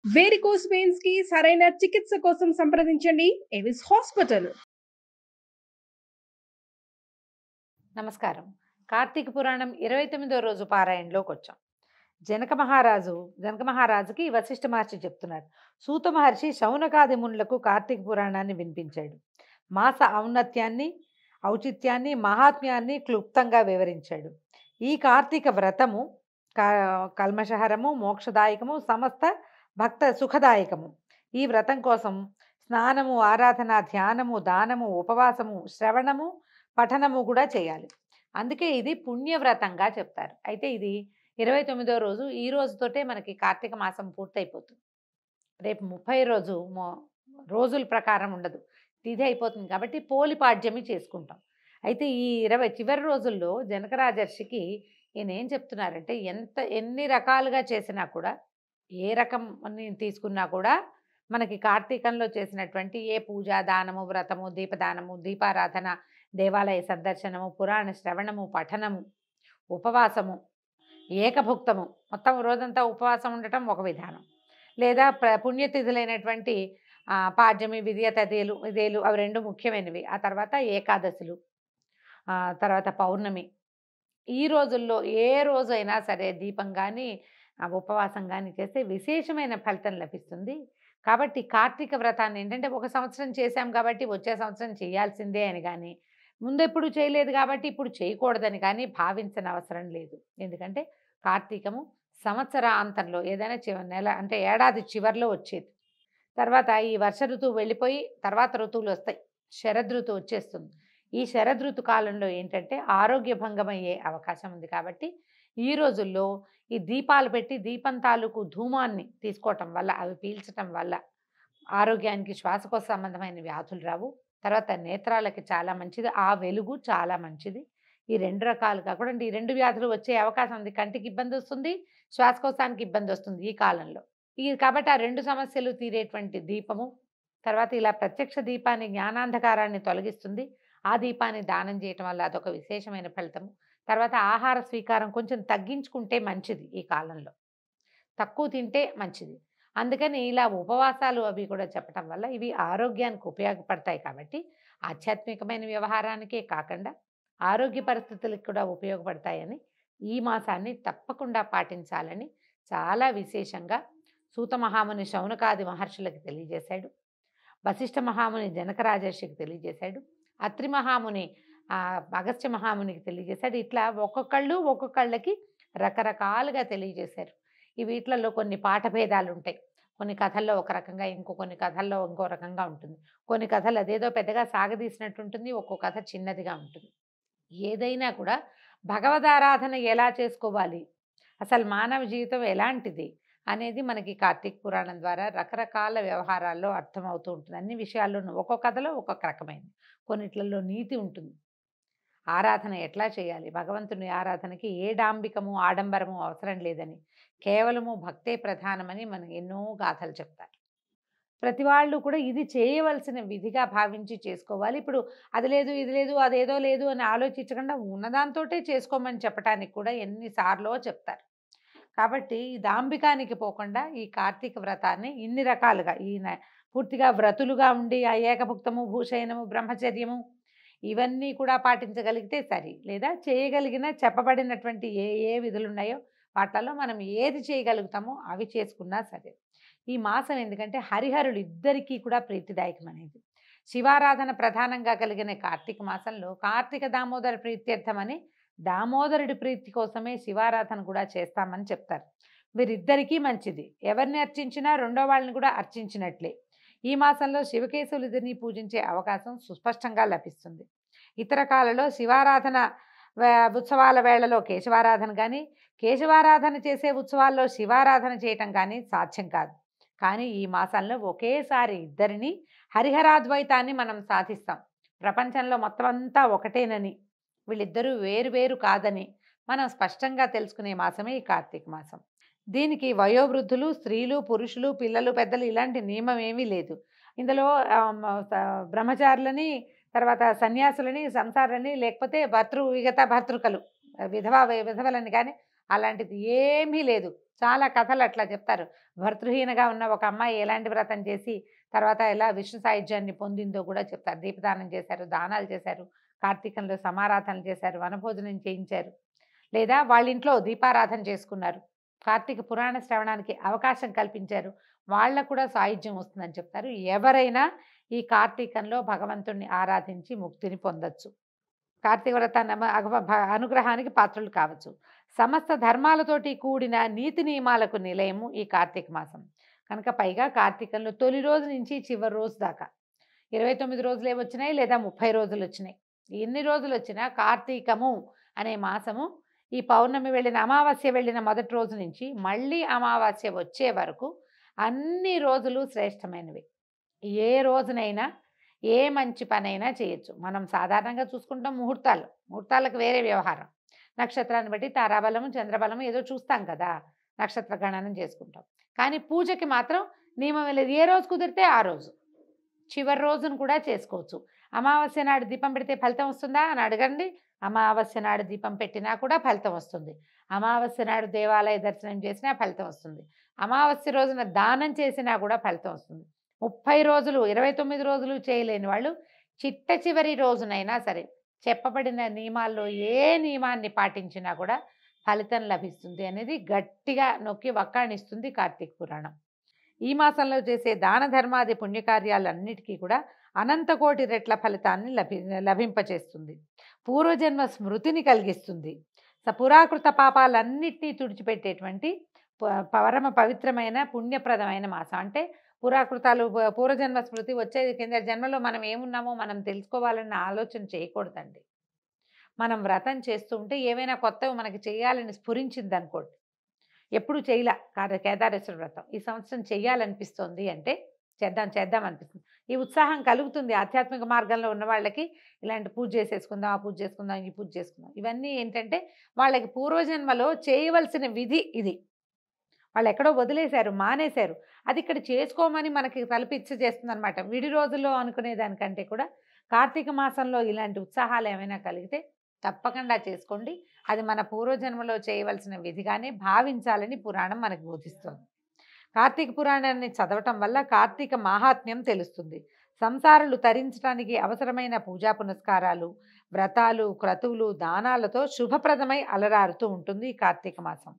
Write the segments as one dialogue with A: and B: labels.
A: Varicose veins కి సరైన చికిత్స కోసం సంప్రదించండి ఎవిస్ హాస్పిటల్.
B: నమస్కారం. కార్తీక పురాణం 29వ రోజు పారాయణలోకి వచ్చాం. జనక మహారాజుకి వశిష్ఠ మహర్షి చెప్తున్నారు. సూత మహర్షి శౌనకాది మునులకు కార్తీక పురాణాన్ని వినిపించాడు. మాస ఔన్నత్యాన్ని, ఔచిత్యాన్ని, మహాత్మ్యాన్ని క్లుప్తంగా వివరించాడు. ఈ కార్తీక వ్రతము కల్మషహరము, మోక్షదాయకము, సమస్త భక్త సుఖదాయకము. ఈ వ్రతం కోసం స్నానము, ఆరాధన, ధ్యానము, దానము, ఉపవాసము, శ్రవణము, పఠనము కూడా చేయాలి. అందుకే ఇది పుణ్యవ్రతంగా చెప్తారు. అయితే ఇది 29వ రోజు. ఈ రోజుతోటే మనకి కార్తీక మాసం పూర్తయిపోతుంది. రేపు 30 రోజుల ప్రకారం ఉండదు, తిథి అయిపోతుంది. కాబట్టి పోలిపాడ్యమి చేసుకుంటాం. అయితే ఈ చివరి రోజుల్లో జనక రాజర్షికి ఈయన ఏం చెప్తున్నారంటే, ఎన్ని రకాలుగా చేసినా కూడా, ఏ రకం తీసుకున్నా కూడా మనకి కార్తీకంలో చేసినటువంటి ఏ పూజ, దానము, వ్రతము, దీపదానము, దీపారాధన, దేవాలయ సందర్శనము, పురాణ శ్రవణము, పఠనము, ఉపవాసము, ఏకభుక్తము, మొత్తం రోజంతా ఉపవాసం ఉండటం ఒక విధానం. లేదా పుణ్యతిథులైనటువంటి పాడ్యమి, విద్య తదేలు ఇదేలు అవి రెండు ముఖ్యమైనవి. ఆ తర్వాత ఏకాదశులు, తర్వాత పౌర్ణమి. ఈ రోజుల్లో ఏ రోజైనా సరే దీపం కానీ ఉపవాసం కానీ చేస్తే విశేషమైన ఫలితం లభిస్తుంది. కాబట్టి కార్తీక వ్రతాన్ని ఏంటంటే, ఒక సంవత్సరం చేశాం కాబట్టి వచ్చే సంవత్సరం చేయాల్సిందే అని కానీ, ముందెప్పుడు చేయలేదు కాబట్టి ఇప్పుడు చేయకూడదని కానీ భావించని అవసరం లేదు. ఎందుకంటే కార్తీకము సంవత్సరాంతంలో ఏదైనా నెల అంటే ఏడాది చివరిలో వచ్చేది. తర్వాత ఈ వర్ష ఋతువు వెళ్ళిపోయి తర్వాత ఋతువులు వస్తాయి, శరదృతువు వచ్చేస్తుంది. ఈ శరదృతు కాలంలో ఏంటంటే ఆరోగ్య భంగమయ్యే అవకాశం ఉంది. కాబట్టి ఈ రోజుల్లో ఈ దీపాలు పెట్టి దీపం తాలూకు ధూమాన్ని తీసుకోవటం వల్ల, అవి పీల్చటం వల్ల ఆరోగ్యానికి, శ్వాసకోశ సంబంధమైన వ్యాధులు రావు. తర్వాత నేత్రాలకి చాలా మంచిది, ఆ వెలుగు చాలా మంచిది. ఈ రెండు రకాలుగా కూడా అంటే ఈ రెండు వ్యాధులు వచ్చే అవకాశం ఉంది. కంటికి ఇబ్బంది వస్తుంది, శ్వాసకోశానికి ఇబ్బంది వస్తుంది ఈ కాలంలో. కాబట్టి ఆ రెండు సమస్యలు తీరేటువంటి దీపము, తర్వాత ఇలా ప్రత్యక్ష దీపాన్ని, జ్ఞానాంధకారాన్ని తొలగిస్తుంది. ఆ దీపాన్ని దానం చేయటం వల్ల అదొక విశేషమైన ఫలితము. తర్వాత ఆహార స్వీకారం కొంచెం తగ్గించుకుంటే మంచిది. ఈ కాలంలో తక్కువ తింటే మంచిది. అందుకని ఇలా ఉపవాసాలు అవి కూడా చెప్పటం వల్ల ఇవి ఆరోగ్యానికి ఉపయోగపడతాయి. కాబట్టి ఆధ్యాత్మికమైన వ్యవహారానికే కాకుండా ఆరోగ్య పరిస్థితులకు కూడా ఉపయోగపడతాయని ఈ మాసాన్ని తప్పకుండా పాటించాలని చాలా విశేషంగా సూత మహాముని శౌనకాది మహర్షులకు తెలియజేశాడు. వశిష్ఠ మహాముని జనక రాజర్షికి తెలియజేశాడు. అత్రి మహాముని అగస్త్య మహామునికి తెలియజేశాడు. ఇట్లా ఒక్కొక్కళ్ళకి రకరకాలుగా తెలియజేశారు. ఈ వీటిలలో కొన్ని పాఠభేదాలు ఉంటాయి. కొన్ని కథల్లో ఒక రకంగా, కొన్ని కథల్లో ఇంకో రకంగా ఉంటుంది. కొన్ని కథలు అదేదో పెద్దగా సాగదీసినట్టు ఉంటుంది, ఒక్కో కథ చిన్నదిగా ఉంటుంది. ఏదైనా కూడా భగవదారాధన ఎలా చేసుకోవాలి, అసలు మానవ జీవితం ఎలాంటిది అనేది మనకి కార్తీక పురాణం ద్వారా రకరకాల వ్యవహారాల్లో అర్థమవుతూ ఉంటుంది. అన్ని విషయాల్లోనూ ఒక్కొక్క కథలో ఒక్కొక్క రకమైనది. కొన్నిట్లలో నీతి ఉంటుంది. ఆరాధన ఎట్లా చేయాలి, భగవంతుని ఆరాధనకి ఏ డాంబికము, ఆడంబరము అవసరం లేదని, కేవలము భక్తే ప్రధానమని మనకు ఎన్నో గాథలు చెప్తారు. ప్రతి వాళ్ళు కూడా ఇది చేయవలసిన విధిగా భావించి చేసుకోవాలి. ఇప్పుడు అది లేదు, ఇది లేదు, అదేదో లేదు అని ఆలోచించకుండా ఉన్నదాంతోటే చేసుకోమని చెప్పడానికి కూడా ఎన్నిసార్లో చెప్తారు. కాబట్టి ఈ దాంబికానికి పోకుండా ఈ కార్తీక వ్రతాన్ని ఇన్ని రకాలుగా పూర్తిగా వ్రతులుగా ఉండి ఆ ఏకభుక్తము, భూషయనము, బ్రహ్మచర్యము ఇవన్నీ కూడా పాటించగలిగితే సరి. లేదా చేయగలిగిన చెప్పబడినటువంటి ఏ విధులు ఉన్నాయో వాటిలో మనం ఏది చేయగలుగుతామో అవి చేసుకున్నా సరే. ఈ మాసం ఎందుకంటే హరిహరులు ఇద్దరికీ కూడా ప్రీతిదాయకమనేది. శివారాధన ప్రధానంగా కలిగిన కార్తీక మాసంలో కార్తీక దామోదర ప్రీత్యర్థమని దామోదరుడి ప్రీతి కోసమే శివారాధన కూడా చేస్తామని చెప్తారు. వీరిద్దరికీ మంచిది. ఎవరిని అర్చించినా రెండో వాళ్ళని కూడా అర్చించినట్లే. ఈ మాసంలో శివకేశవులిద్దరిని పూజించే అవకాశం సుస్పష్టంగా లభిస్తుంది. ఇతర కాలంలో శివారాధన ఉత్సవాల వేళలో కేశవారాధన కానీ, కేశవారాధన చేసే ఉత్సవాల్లో శివారాధన చేయటం కానీ సాధ్యం కాదు. కానీ ఈ మాసంలో ఒకేసారి ఇద్దరిని, హరిహరాద్వైతాన్ని మనం సాధిస్తాం. ప్రపంచంలో మొత్తం అంతా ఒకటేనని, వీళ్ళిద్దరూ వేరు కాదని మనం స్పష్టంగా తెలుసుకునే మాసమే ఈ కార్తీక మాసం. దీనికి వయోవృద్ధులు, స్త్రీలు, పురుషులు, పిల్లలు, పెద్దలు ఇలాంటి నియమం ఏమీ లేదు. ఇందులో బ్రహ్మచారులని, తర్వాత సన్యాసులని, సంసారులని, లేకపోతే భర్తృకలు, విధవలని కానీ అలాంటిది ఏమీ లేదు. చాలా కథలు అట్లా చెప్తారు. భర్తృహీనగా ఉన్న ఒక అమ్మాయి ఎలాంటి వ్రతం చేసి తర్వాత ఎలా విష్ణు సాయుధ్యాన్ని పొందిందో కూడా చెప్తారు. దీపదానం చేశారు, దానాలు చేశారు, కార్తీకంలో సమారాధనలు చేశారు, వనభోజనం చేయించారు, లేదా వాళ్ళ ఇంట్లో దీపారాధన చేసుకున్నారు, కార్తీక పురాణ శ్రవణానికి అవకాశం కల్పించారు, వాళ్ళకు కూడా సాయుధ్యం వస్తుందని చెప్తారు. ఎవరైనా ఈ కార్తీకంలో భగవంతుణ్ణి ఆరాధించి ముక్తిని పొందొచ్చు. కార్తీక వ్రతాన్ని అనుగ్రహానికి పాత్రలు కావచ్చు. సమస్త ధర్మాలతోటి కూడిన నీతి నియమాలకు నిలయము ఈ కార్తీక మాసం కనుక. పైగా కార్తీకంలో తొలి రోజు నుంచి చివరి రోజు దాకా 29 రోజులే వచ్చినాయి, లేదా 30 రోజులు వచ్చినాయి. ఎన్ని రోజులు వచ్చినా కార్తీకము అనే మాసము ఈ పౌర్ణమి వెళ్ళిన అమావాస్య వెళ్ళిన మొదటి రోజు నుంచి మళ్ళీ అమావాస్య వచ్చే వరకు అన్ని రోజులు శ్రేష్టమైనవి. ఏ రోజునైనా ఏ మంచి పనైనా చేయొచ్చు. మనం సాధారణంగా చూసుకుంటాం ముహూర్తాలకు వేరే వ్యవహారం. నక్షత్రాన్ని బట్టి తారాబలము చంద్రబలము ఏదో చూస్తాం కదా, నక్షత్ర గణనం చేసుకుంటాం. కానీ పూజకి మాత్రం నియమం లేదు. ఏ రోజు కుదిరితే ఆ రోజు, చివరి రోజును కూడా చేసుకోవచ్చు. అమావాస్య నాడు దీపం పెడితే ఫలితం వస్తుందా అని అడగండి. అమావాస్య నాడు దీపం పెట్టినా కూడా ఫలితం వస్తుంది. అమావాస్య నాడు దేవాలయ దర్శనం చేసినా ఫలితం వస్తుంది. అమావాస్య రోజున దానం చేసినా కూడా ఫలితం వస్తుంది. 30 రోజులు 29 రోజులు చేయలేని వాళ్ళు చిట్ట చివరి రోజునైనా సరే చెప్పబడిన నియమాల్లో ఏ నియమాన్ని పాటించినా కూడా ఫలితం లభిస్తుంది అనేది గట్టిగా నొక్కి వక్కాణిస్తుంది కార్తీక పురాణం. ఈ మాసంలో చేసే దాన ధర్మాది పుణ్యకార్యాలన్నిటికీ కూడా అనంతకోటి రెట్ల ఫలితాన్ని లభింపచేస్తుంది. పూర్వజన్మ స్మృతిని కలిగిస్తుంది. పురాకృత పాపాలన్నిటినీ తుడిచిపెట్టేటువంటి పరమ పవిత్రమైన పుణ్యప్రదమైన మాసం. అంటే పురాకృతాలు పూర్వజన్మ స్మృతి వచ్చేది కింద జన్మలో మనం ఏమున్నామో మనం తెలుసుకోవాలన్న ఆలోచన చేయకూడదండి. మనం వ్రతం చేస్తూ ఉంటే ఏమైనా కొత్తవి మనకి చేయాలని స్ఫురించింది అనుకోండి, ఎప్పుడు చేయలే కేదారేశ్వర వ్రతం ఈ సంవత్సరం చేయాలనిపిస్తుంది అంటే చేద్దాం అనిపిస్తుంది. ఈ ఉత్సాహం కలుగుతుంది. ఆధ్యాత్మిక మార్గంలో ఉన్న వాళ్ళకి ఇలాంటి పూజ చేసేసుకుందాం, ఆ పూజ చేసుకుందాం, ఈ పూజ చేసుకుందాం, ఇవన్నీ ఏంటంటే వాళ్ళకి పూర్వజన్మలో చేయవలసిన విధి ఇది. వాళ్ళు ఎక్కడో వదిలేశారు, మానేశారు. అది ఇక్కడ చేసుకోమని మనకి తలపిచ్చి చేస్తుంది అనమాట. విడి రోజుల్లో అనుకునే దానికంటే కూడా కార్తీక మాసంలో ఇలాంటి ఉత్సాహాలు ఏమైనా కలిగితే తప్పకుండా చేసుకోండి. అది మన పూర్వజన్మలో చేయవలసిన విధిగానే భావించాలని పురాణం మనకు బోధిస్తుంది. కార్తీక పురాణాన్ని చదవటం వల్ల కార్తీక మాహాత్మ్యం తెలుస్తుంది. సంసారాలు తరించడానికి అవసరమైన పూజా పునస్కారాలు, వ్రతాలు, క్రతువులు, దానాలతో శుభప్రదమై అలరారుతూ ఉంటుంది ఈ కార్తీక మాసం.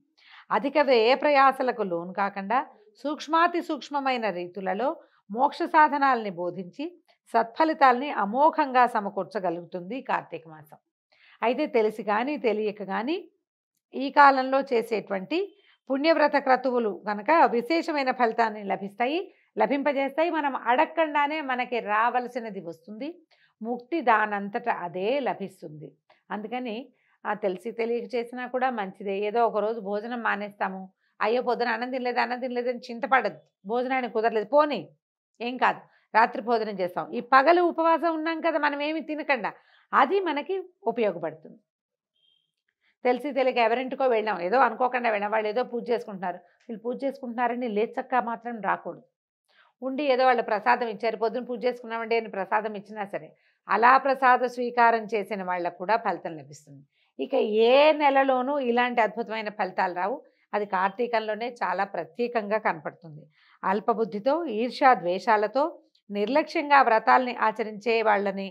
B: అధిక వ్యయ ప్రయాసలకు లోను కాకుండా సూక్ష్మాతి సూక్ష్మమైన రీతులలో మోక్ష సాధనాలని బోధించి సత్ఫలితాల్ని అమోఘంగా సమకూర్చగలుగుతుంది కార్తీక మాసం. అయితే తెలిసి కానీ తెలియక కానీ ఈ కాలంలో చేసేటువంటి పుణ్యవ్రత క్రతువులు కనుక విశేషమైన ఫలితాన్ని లభింపజేస్తాయి. మనం అడగకుండానే మనకి రావలసినది వస్తుంది. ముక్తి దానంతట అదే లభిస్తుంది. అందుకని తెలిసి తెలియక చేసినా కూడా మంచిదే. ఏదో ఒకరోజు భోజనం మానేస్తాము, అయ్యో పొద్దున అన్నం తినలేదని చింతపడద్దు. భోజనానికి కుదరలేదు, పోనీ ఏం కాదు, రాత్రి భోజనం చేస్తాం. ఈ పగలు ఉపవాసం ఉన్నాం కదా, మనం ఏమి తినకుండా, అది మనకి ఉపయోగపడుతుంది. తెలిసి తెలియక ఎవరింటికో వెళ్ళాం, ఏదో అనుకోకుండా వెళ్ళాం, వాళ్ళు ఏదో పూజ చేసుకుంటున్నారు, వీళ్ళు పూజ చేసుకుంటున్నారని లేచక్క మాత్రం రాకూడదు. ఉండి ఏదో వాళ్ళు ప్రసాదం ఇచ్చారు, పొద్దున పూజ చేసుకున్నామండి అని ప్రసాదం ఇచ్చినా సరే అలా ప్రసాద స్వీకారం చేసిన వాళ్ళకు కూడా ఫలితం లభిస్తుంది. ఇక ఏ నెలలోనూ ఇలాంటి అద్భుతమైన ఫలితాలు రావు. అది కార్తీకంలోనే చాలా ప్రత్యేకంగా కనపడుతుంది. అల్పబుద్ధితో, ఈర్ష్యా ద్వేషాలతో నిర్లక్ష్యంగా వ్రతాల్ని ఆచరించే వాళ్ళని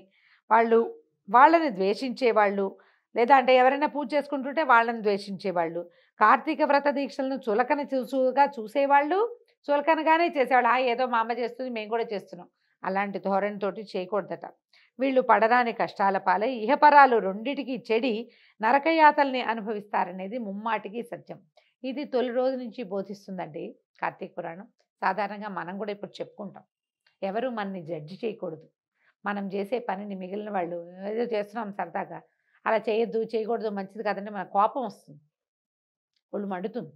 B: ద్వేషించేవాళ్ళు, లేదా అంటే ఎవరైనా పూజ చేసుకుంటుంటే వాళ్ళని ద్వేషించేవాళ్ళు, కార్తీక వ్రత దీక్షలను చులకనగా చూసేవాళ్ళు, చులకనగానే చేసేవాళ్ళు. ఏదో మా అమ్మ చేస్తుంది మేము కూడా చేస్తున్నాం, అలాంటి ధోరణితోటి చేయకూడదట. వీళ్ళు పడరాని కష్టాల పాలై ఇహపరాలు రెండిటికి చెడి నరకయాతల్ని అనుభవిస్తారనేది ముమ్మాటికి సత్యం. ఇది తొలి రోజు నుంచి బోధిస్తుందండి కార్తీక పురాణం. సాధారణంగా మనం కూడా ఇప్పుడు చెప్పుకుంటాం, ఎవరు మనని జడ్జి చేయకూడదు. మనం చేసే పనిని మిగిలిన వాళ్ళు ఏదో చేస్తున్నాం సరదాగా, అలా చేయొద్దు, చేయకూడదు, మంచిది కాదంటే మన కోపం వస్తుంది, ఒళ్ళు మండుతుంది.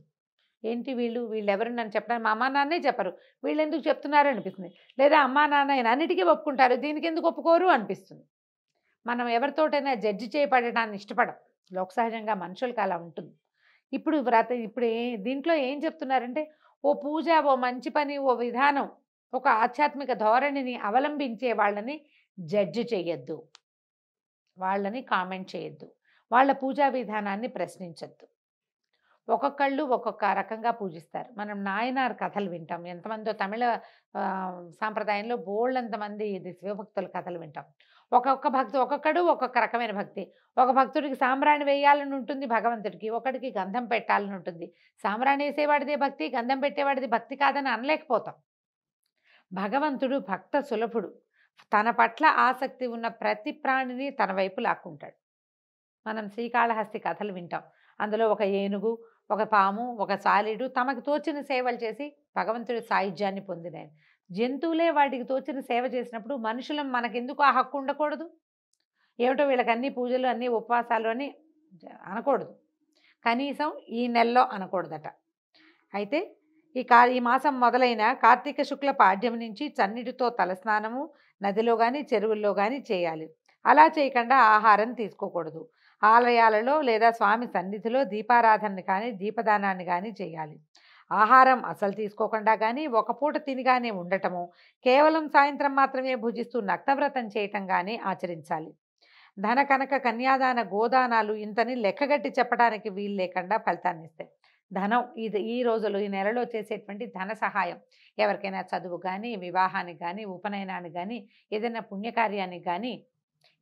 B: ఏంటి వీళ్ళు ఎవరు నన్ను చెప్పడానికి, మా అమ్మా నాన్నే చెప్పరు, వీళ్ళు ఎందుకు చెప్తున్నారు అనిపిస్తుంది. లేదా అమ్మా నాన్న అన్నిటికీ ఒప్పుకుంటారు, దీనికి ఎందుకు ఒప్పుకోరు అనిపిస్తుంది. మనం ఎవరితోటైనా జడ్జి చేయబడటాన్ని ఇష్టపడం, లోక సహజంగా మనుషులకు అలా ఉంటుంది. ఇప్పుడు దీంట్లో ఏం చెప్తున్నారంటే, ఓ పూజ, ఓ మంచి పని, ఓ విధానం, ఒక ఆధ్యాత్మిక ధోరణిని అవలంబించే వాళ్ళని జడ్జి చేయొద్దు, వాళ్ళని కామెంట్ చేయొద్దు, వాళ్ళ పూజా విధానాన్ని ప్రశ్నించద్దు. ఒక్కొక్కళ్ళు ఒక్కొక్క రకంగా పూజిస్తారు. మనం నాయనార్ కథలు వింటాం. ఎంతమందో తమిళ సాంప్రదాయంలో బోలెడంతమంది ఇది శివభక్తుల కథలు వింటాం. ఒక్కొక్కడు ఒక్కొక్క రకమైన భక్తి. ఒక భక్తుడికి సాంబ్రాణి వేయాలని ఉంటుంది భగవంతుడికి. ఒకడికి గంధం పెట్టాలని ఉంటుంది. సాంబ్రాణి ఏసేవాడిదే భక్తి, గంధం పెట్టేవాడిది భక్తి కాదని అనలేకపోతాం. భగవంతుడు భక్త సులభుడు. తన పట్ల ఆసక్తి ఉన్న ప్రతి ప్రాణిని తన వైపు లాక్కుంటాడు. మనం శ్రీకాళహస్తి కథలు వింటాం. అందులో ఒక ఏనుగు, ఒక పాము, ఒక సాలీడు తమకు తోచిన సేవలు చేసి భగవంతుడి సాయుధ్యాన్ని పొందినాయి. జంతువులే వాటికి తోచిన సేవ చేసినప్పుడు మనుషులం మనకెందుకు ఆ హక్కు ఉండకూడదు? ఏమిటో వీళ్ళకి అన్ని పూజలు, అన్ని ఉపవాసాలు అని అనకూడదు. కనీసం ఈ నెలలో అనకూడదట. అయితే ఈ మాసం మొదలైన కార్తీక శుక్ల పాడ్యం నుంచి చన్నీటితో తలస్నానము నదిలో కానీ చెరువుల్లో కానీ చేయాలి. అలా చేయకుండా ఆహారం తీసుకోకూడదు. ఆలయాలలో లేదా స్వామి సన్నిధిలో దీపారాధన కానీ దీపదానాన్ని కానీ చేయాలి. ఆహారం అసలు తీసుకోకుండా కానీ ఒక పూట తినిగానే ఉండటము, కేవలం సాయంత్రం మాత్రమే భుజిస్తూ నక్తవ్రతం చేయటం కానీ ఆచరించాలి. ధన కనక కన్యాదాన గోదానాలు ఇంతని లెక్కగట్టి చెప్పడానికి వీలు లేకుండా ఫలితాన్ని ఇస్తాయి. ధనం ఈ రోజులు ఈ నెలలో చేసేటువంటి ధన సహాయం ఎవరికైనా చదువు కానీ, వివాహానికి కానీ, ఉపనయనానికి కానీ, ఏదైనా పుణ్యకార్యానికి కానీ,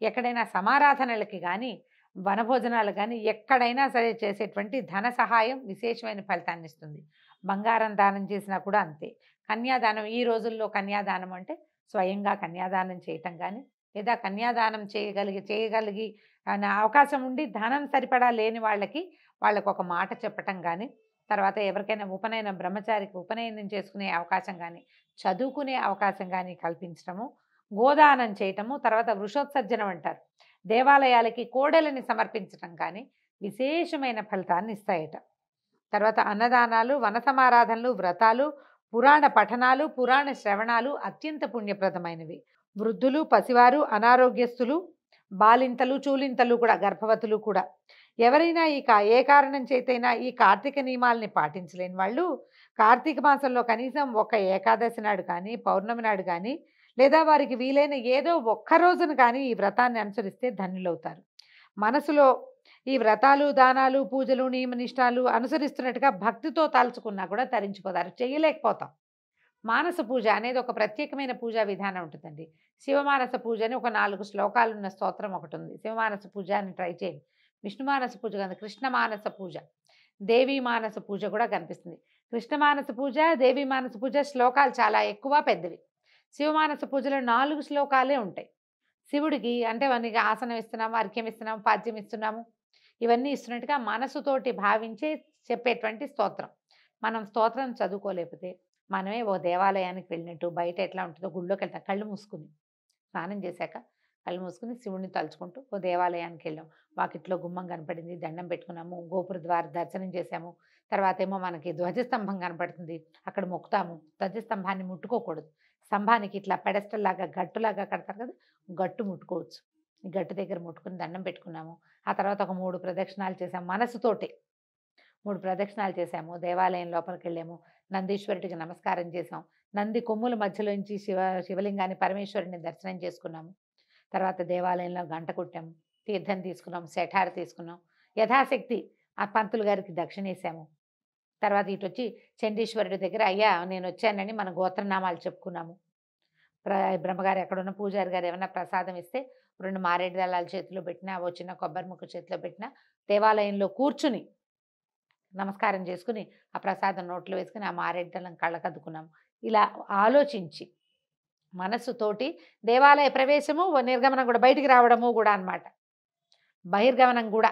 B: ఎక్కడైనా సమారాధనలకి కానీ, వనభోజనాలు కానీ ఎక్కడైనా సరే చేసేటువంటి ధన సహాయం విశేషమైన ఫలితాన్ని ఇస్తుంది. బంగారం దానం చేసినా కూడా అంతే. కన్యాదానం ఈ రోజుల్లో కన్యాదానం అంటే స్వయంగా కన్యాదానం చేయటం కానీ, లేదా కన్యాదానం చేయగలిగి అవకాశం ఉండి ధనం సరిపడా లేని వాళ్ళకి ఒక మాట చెప్పటం కానీ, తర్వాత ఎవరికైనా బ్రహ్మచారికి ఉపనయనం చేసుకునే అవకాశం కానీ, చదువుకునే అవకాశం కానీ కల్పించటము, గోదానం చేయటము, తర్వాత వృషోత్సర్జనం అంటారు, దేవాలయాలకి కోడెలని సమర్పించటం కానీ విశేషమైన ఫలితాన్ని ఇస్తాయట. తర్వాత అన్నదానాలు, వన సమారాధనలు, వ్రతాలు, పురాణ పఠనాలు, పురాణ శ్రవణాలు అత్యంత పుణ్యప్రదమైనవి. వృద్ధులు, పసివారు, అనారోగ్యస్తులు, బాలింతలు, చూలింతలు కూడా, గర్భవతులు కూడా ఎవరైనా ఏ కారణం చేతైనా ఈ కార్తీక నియమాలని పాటించలేని వాళ్ళు కార్తీక మాసంలో కనీసం ఒక ఏకాదశి నాడు కానీ, పౌర్ణమి నాడు కానీ, లేదా వారికి వీలైన ఏదో ఒక్క రోజున కానీ ఈ వ్రతాన్ని అనుసరిస్తే ధన్యులవుతారు. మనసులో ఈ వ్రతాలు, దానాలు, పూజలు, నియమనిష్టాలు అనుసరిస్తున్నట్టుగా భక్తితో తలుచుకున్నా కూడా తరించిపోతారు, చేయలేకపోతాం. మానస పూజ అనేది ఒక ప్రత్యేకమైన పూజా విధానం ఉంటుందండి. శివమానస పూజ అని ఒక 4 శ్లోకాలు ఉన్న స్తోత్రం ఒకటి ఉంది. శివమానస పూజ అని ట్రై చేయండి. విష్ణు మానస పూజ కాదు, కృష్ణ మానస పూజ, దేవీ మానస పూజ కూడా కనిపిస్తుంది. కృష్ణ మానస పూజ, దేవీ మానస పూజ శ్లోకాలు చాలా ఎక్కువ, పెద్దవి. శివమానస పూజలో 4 శ్లోకాలే ఉంటాయి. శివుడికి అంటే మనకి ఆసనం ఇస్తున్నాము, అర్ఘ్యం ఇస్తున్నాము, పాద్యం ఇస్తున్నాము, ఇవన్నీ ఇస్తున్నట్టుగా మనసుతోటి భావించే చెప్పేటువంటి స్తోత్రం. మనం స్తోత్రం చదువుకోలేకపోతే మనమే ఓ దేవాలయానికి వెళ్ళినట్టు, బయట ఎట్లా ఉంటుందో గుళ్ళోకి వెళ్తాం, కళ్ళు మూసుకుని స్నానం చేశాక కళ్ళు మూసుకుని శివుడిని తలుచుకుంటూ ఓ దేవాలయానికి వెళ్ళాం, వాకిట్లో గుమ్మం కనపడింది, దండం పెట్టుకున్నాము, గోపుర ద్వార దర్శనం చేసాము, తర్వాత ఏమో మనకి ధ్వజస్తంభం కనపడుతుంది, అక్కడ మొక్కుతాము. ధ్వజస్తంభాన్ని ముట్టుకోకూడదు, స్తంభానికి ఇట్లా పెడస్టల్ లాగా గట్టులాగా కడతారు కదా, గట్టు ముట్టుకోవచ్చు. ఈ గట్టు దగ్గర ముట్టుకుని దండం పెట్టుకున్నాము. ఆ తర్వాత ఒక 3 ప్రదక్షిణాలు చేసాము, మనసుతోటే 3 ప్రదక్షిణాలు చేసాము. దేవాలయం లోపలికి వెళ్ళాము, నందీశ్వరుడికి నమస్కారం చేసాం, నంది కొమ్ముల మధ్యలోంచి శివలింగాన్ని, పరమేశ్వరుడిని దర్శనం చేసుకున్నాము. తర్వాత దేవాలయంలో గంట కొట్టాము, తీర్థం తీసుకున్నాం, శఠార తీసుకున్నాం, యథాశక్తి ఆ పంతులు గారికి దక్షిణేసాము. తర్వాత ఇటు వచ్చి చండీశ్వరుడి దగ్గర అయ్యా నేను వచ్చానని మన గోత్రనామాలు చెప్పుకున్నాము. బ్రహ్మగారు ఎక్కడున్న పూజారి గారు ఏమైనా ప్రసాదం ఇస్తే 2 మారేడు దళాలు చేతిలో పెట్టినా, ఓ చిన్న కొబ్బరి ముక్క చేతిలో పెట్టినా, దేవాలయంలో కూర్చుని నమస్కారం చేసుకుని ఆ ప్రసాదం నోట్లో వేసుకుని ఆ మారేడు దళం కళ్ళకద్దుకున్నాము. ఇలా ఆలోచించి మనస్సుతోటి దేవాలయ ప్రవేశము, నిర్గమనం కూడా, బయటికి రావడము కూడా అన్నమాట, బహిర్గమనం కూడా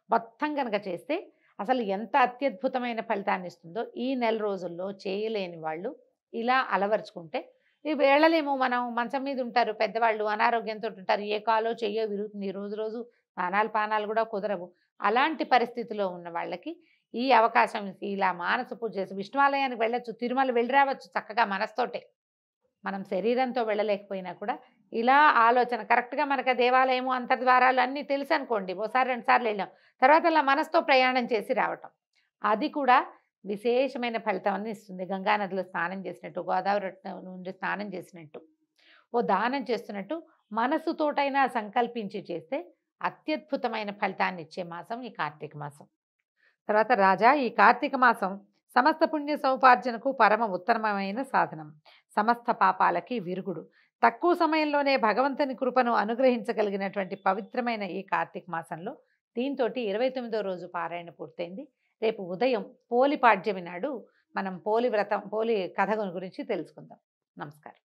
B: మొత్తం కనుక చేస్తే అసలు ఎంత అత్యద్భుతమైన ఫలితాన్ని ఇస్తుందో ఈ నెల రోజుల్లో చేయలేని వాళ్ళు ఇలా అలవరుచుకుంటే, వెళ్ళలేము, మనం మంచం మీద ఉంటారు పెద్దవాళ్ళు, అనారోగ్యంతో ఉంటారు, ఏ కాలో చెయ్యో విరుగుతుంది, రోజు స్నానాలు పానాలు కూడా కుదరవు. అలాంటి పరిస్థితిలో ఉన్న వాళ్ళకి ఈ అవకాశం ఇలా మానస పూజ చేసి విష్ణువాలయానికి వెళ్ళొచ్చు, తిరుమల వెళ్ళి రావచ్చు చక్కగా మనస్తోటే. మనం శరీరంతో వెళ్ళలేకపోయినా కూడా ఇలా ఆలోచన కరెక్ట్గా మనకు దేవాలయము, అంతర్ద్వారాలు అన్నీ తెలుసు అనుకోండి, ఓసారి 2 సార్లు వెళ్ళాం, తర్వాత అలా మనసుతో ప్రయాణం చేసి రావటం, అది కూడా విశేషమైన ఫలితాన్ని ఇస్తుంది. గంగానదిలో స్నానం చేసినట్టు, గోదావరి నుండి స్నానం చేసినట్టు, ఓ దానం చేస్తున్నట్టు మనసుతోటైనా సంకల్పించి చేస్తే అత్యద్భుతమైన ఫలితాన్ని ఇచ్చే మాసం ఈ కార్తీక మాసం. తర్వాత రాజా, ఈ కార్తీక మాసం సమస్త పుణ్య సౌపార్జనకు పరమ ఉత్తమమైన సాధనం, సమస్త పాపాలకి విరుగుడు. తక్కువ సమయంలోనే భగవంతుని కృపను అనుగ్రహించగలిగినటువంటి పవిత్రమైన ఈ కార్తీక మాసంలో దీంతో 29వ రోజు పారాయణ పూర్తయింది. రేపు ఉదయం పోలి పాడ్యమి నాడు మనం పోలి వ్రతం, పోలి కథ గురించి తెలుసుకుందాం. నమస్కారం.